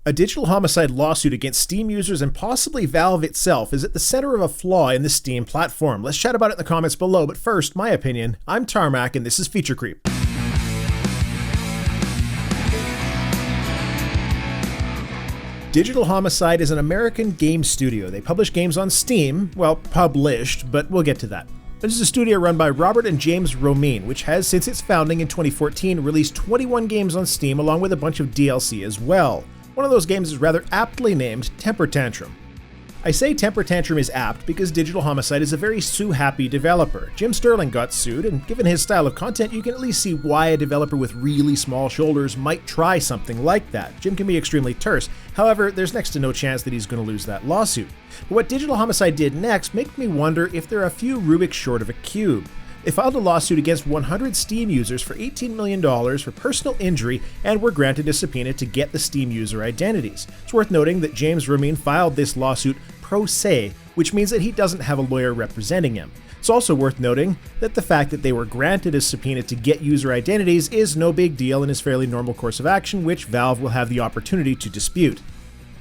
A Digital Homicide lawsuit against Steam users and possibly Valve itself is at the center of a flaw in the Steam platform. Let's chat about it in the comments below, but first, my opinion. I'm Tarmac and this is Feature Creep. Digital Homicide is an American game studio. They publish games on Steam, well, published, but we'll get to that. This is a studio run by Robert and James Romine, which has, since its founding in 2014, released 21 games on Steam along with a bunch of DLC as well. One of those games is rather aptly named Temper Tantrum. I say Temper Tantrum is apt because Digital Homicide is a very sue-happy developer. Jim Sterling got sued, and given his style of content, you can at least see why a developer with really small shoulders might try something like that. Jim can be extremely terse, however, there's next to no chance that he's going to lose that lawsuit. But what Digital Homicide did next makes me wonder if they're a few Rubik's short of a cube. They filed a lawsuit against 100 Steam users for $18 million for personal injury and were granted a subpoena to get the Steam user identities. It's worth noting that James Romine filed this lawsuit pro se, which means that he doesn't have a lawyer representing him. It's also worth noting that the fact that they were granted a subpoena to get user identities is no big deal and is fairly normal course of action, which Valve will have the opportunity to dispute.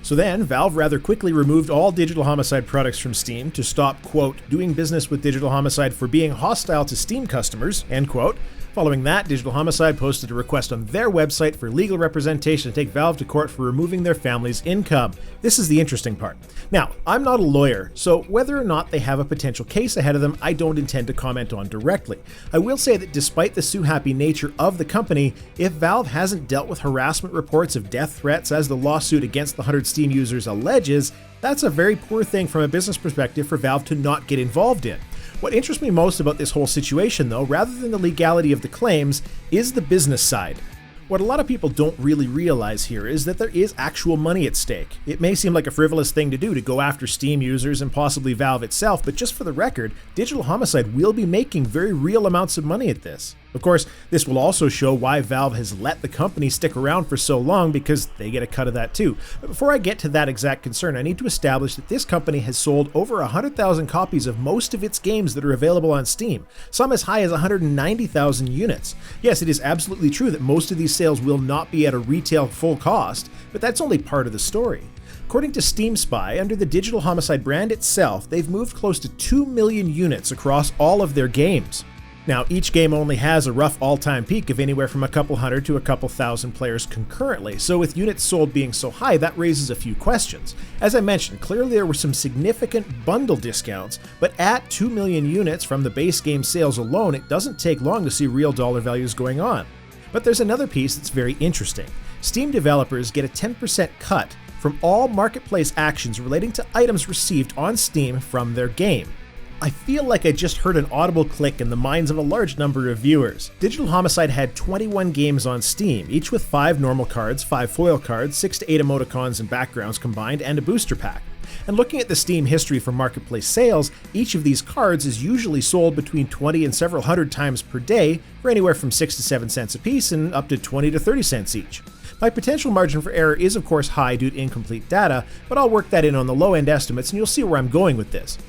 So then, Valve rather quickly removed all Digital Homicide products from Steam to stop, quote, doing business with Digital Homicide for being hostile to Steam customers, end quote. Following that, Digital Homicide posted a request on their website for legal representation to take Valve to court for removing their family's income. This is the interesting part. Now, I'm not a lawyer, so whether or not they have a potential case ahead of them, I don't intend to comment on directly. I will say that despite the sue-happy nature of the company, if Valve hasn't dealt with harassment reports of death threats as the lawsuit against the 100 Steam users alleges, that's a very poor thing from a business perspective for Valve to not get involved in. What interests me most about this whole situation, though, rather than the legality of the claims, is the business side. What a lot of people don't really realize here is that there is actual money at stake. It may seem like a frivolous thing to do to go after Steam users and possibly Valve itself, but just for the record, Digital Homicide will be making very real amounts of money at this. Of course, this will also show why Valve has let the company stick around for so long because they get a cut of that too. But before I get to that exact concern, I need to establish that this company has sold over 100,000 copies of most of its games that are available on Steam, some as high as 190,000 units. Yes, it is absolutely true that most of these sales will not be at a retail full cost, but that's only part of the story. According to Steam Spy, under the Digital Homicide brand itself, they've moved close to 2 million units across all of their games. Now, each game only has a rough all-time peak of anywhere from a couple hundred to a couple thousand players concurrently, so with units sold being so high, that raises a few questions. As I mentioned, clearly there were some significant bundle discounts, but at 2 million units from the base game sales alone, it doesn't take long to see real dollar values going on. But there's another piece that's very interesting. Steam developers get a 10% cut from all marketplace actions relating to items received on Steam from their game. I feel like I just heard an audible click in the minds of a large number of viewers. Digital Homicide had 21 games on Steam, each with 5 normal cards, 5 foil cards, 6 to 8 emoticons and backgrounds combined, and a booster pack. And looking at the Steam history for marketplace sales, each of these cards is usually sold between 20 and several hundred times per day for anywhere from 6 to 7 cents a piece and up to 20 to 30 cents each. My potential margin for error is of course high due to incomplete data, but I'll work that in on the low end estimates and you'll see where I'm going with this.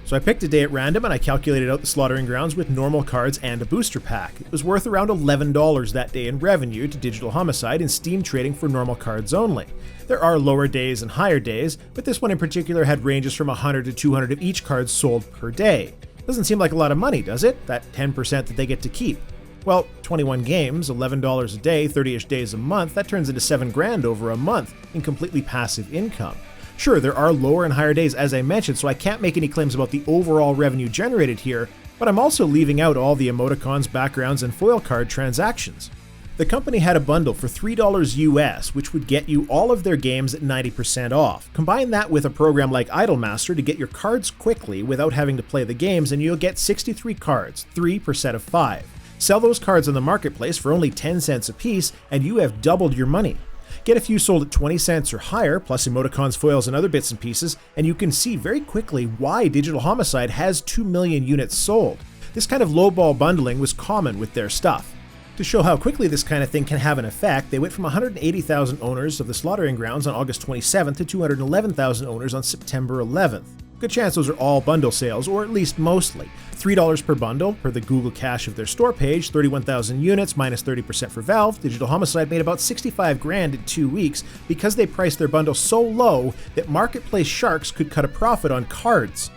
So I picked a day at random and I calculated out the slaughtering grounds with normal cards and a booster pack. It was worth around $11 that day in revenue to Digital Homicide in Steam trading for normal cards only. There are lower days and higher days, but this one in particular had ranges from 100 to 200 of each card sold per day. Doesn't seem like a lot of money, does it? That 10% that they get to keep. Well, 21 games, $11 a day, 30-ish days a month, that turns into $7,000 over a month in completely passive income. Sure, there are lower and higher days as I mentioned, so I can't make any claims about the overall revenue generated here, but I'm also leaving out all the emoticons, backgrounds, and foil card transactions. The company had a bundle for $3 US, which would get you all of their games at 90% off. Combine that with a program like Idolmaster to get your cards quickly without having to play the games, and you'll get 63 cards, 3 per set of 5. Sell those cards on the marketplace for only 10 cents a piece, and you have doubled your money. Get a few sold at 20 cents or higher, plus emoticons, foils, and other bits and pieces, and you can see very quickly why Digital Homicide has 2 million units sold. This kind of lowball bundling was common with their stuff. To show how quickly this kind of thing can have an effect, they went from 180,000 owners of the slaughtering grounds on August 27th to 211,000 owners on September 11th. Good chance those are all bundle sales, or at least mostly. $3 per bundle, per the Google Cache of their store page, 31,000 units minus 30% for Valve. Digital Homicide made about 65 grand in 2 weeks because they priced their bundle so low that marketplace sharks could cut a profit on cards.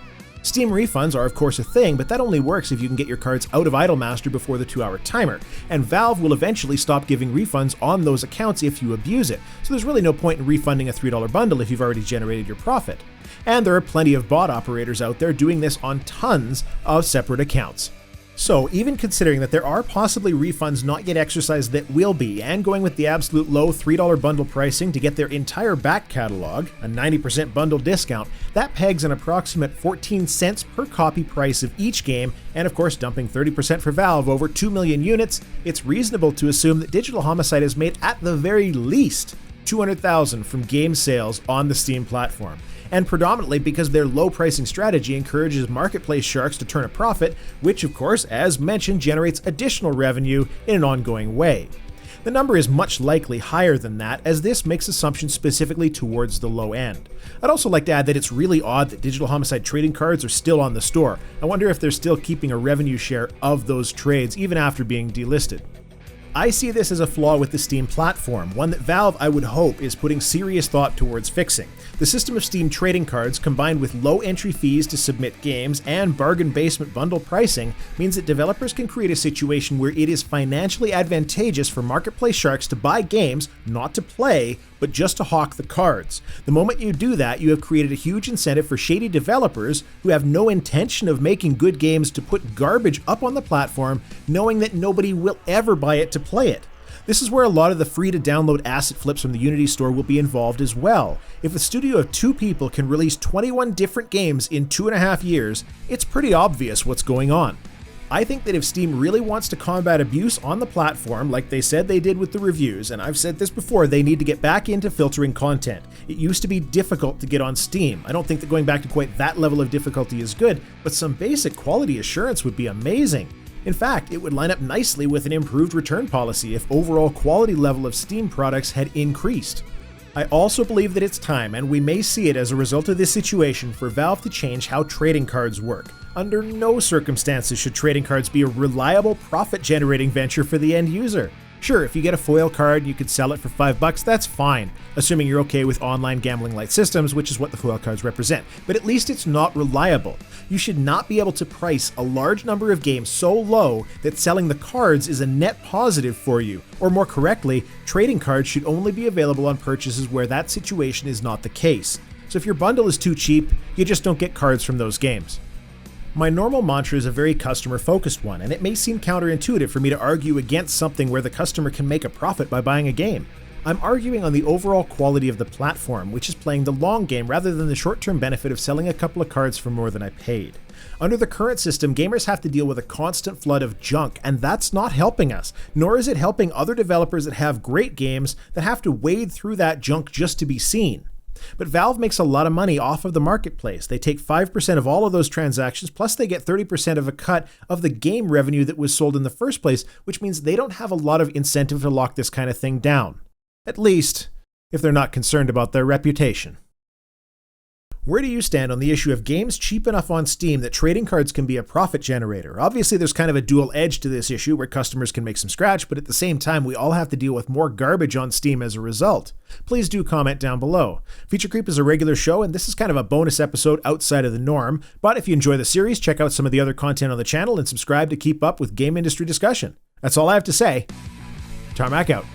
Steam refunds are of course a thing, but that only works if you can get your cards out of Idolmaster before the 2-hour timer, and Valve will eventually stop giving refunds on those accounts if you abuse it, so there's really no point in refunding a $3 bundle if you've already generated your profit. And there are plenty of bot operators out there doing this on tons of separate accounts. So even considering that there are possibly refunds not yet exercised that will be, and going with the absolute low $3 bundle pricing to get their entire back catalog, a 90% bundle discount, that pegs an approximate 14 cents per copy price of each game, and of course dumping 30% for Valve over 2 million units, it's reasonable to assume that Digital Homicide has made at the very least $200,000 from game sales on the Steam platform. And predominantly because their low pricing strategy encourages marketplace sharks to turn a profit, which of course, as mentioned, generates additional revenue in an ongoing way. The number is much likely higher than that, as this makes assumptions specifically towards the low end. I'd also like to add that it's really odd that Digital Homicide trading cards are still on the store. I wonder if they're still keeping a revenue share of those trades even after being delisted. I see this as a flaw with the Steam platform, one that Valve, I would hope, is putting serious thought towards fixing. The system of Steam trading cards, combined with low entry fees to submit games and bargain basement bundle pricing, means that developers can create a situation where it is financially advantageous for marketplace sharks to buy games, not to play, but just to hawk the cards. The moment you do that, you have created a huge incentive for shady developers who have no intention of making good games to put garbage up on the platform, knowing that nobody will ever buy it to play it. This is where a lot of the free-to-download asset flips from the Unity store will be involved as well. If a studio of 2 people can release 21 different games in 2.5 years, it's pretty obvious what's going on. I think that if Steam really wants to combat abuse on the platform, like they said they did with the reviews, and I've said this before, they need to get back into filtering content. It used to be difficult to get on Steam. I don't think that going back to quite that level of difficulty is good, but some basic quality assurance would be amazing. In fact, it would line up nicely with an improved return policy if overall quality level of Steam products had increased. I also believe that it's time, and we may see it as a result of this situation, for Valve to change how trading cards work. Under no circumstances should trading cards be a reliable profit-generating venture for the end user. Sure, if you get a foil card and you could sell it for $5, that's fine, assuming you're okay with online gambling-like systems, which is what the foil cards represent, but at least it's not reliable. You should not be able to price a large number of games so low that selling the cards is a net positive for you, or more correctly, trading cards should only be available on purchases where that situation is not the case. So if your bundle is too cheap, you just don't get cards from those games. My normal mantra is a very customer-focused one, and it may seem counterintuitive for me to argue against something where the customer can make a profit by buying a game. I'm arguing on the overall quality of the platform, which is playing the long game rather than the short-term benefit of selling a couple of cards for more than I paid. Under the current system, gamers have to deal with a constant flood of junk, and that's not helping us, nor is it helping other developers that have great games that have to wade through that junk just to be seen. But Valve makes a lot of money off of the marketplace. They take 5% of all of those transactions, plus they get 30% of a cut of the game revenue that was sold in the first place, which means they don't have a lot of incentive to lock this kind of thing down. At least, if they're not concerned about their reputation. Where do you stand on the issue of games cheap enough on Steam that trading cards can be a profit generator? Obviously, there's kind of a dual edge to this issue where customers can make some scratch, but at the same time, we all have to deal with more garbage on Steam as a result. Please do comment down below. Feature Creep is a regular show, and this is kind of a bonus episode outside of the norm, but if you enjoy the series, check out some of the other content on the channel and subscribe to keep up with game industry discussion. That's all I have to say. Tarmac out.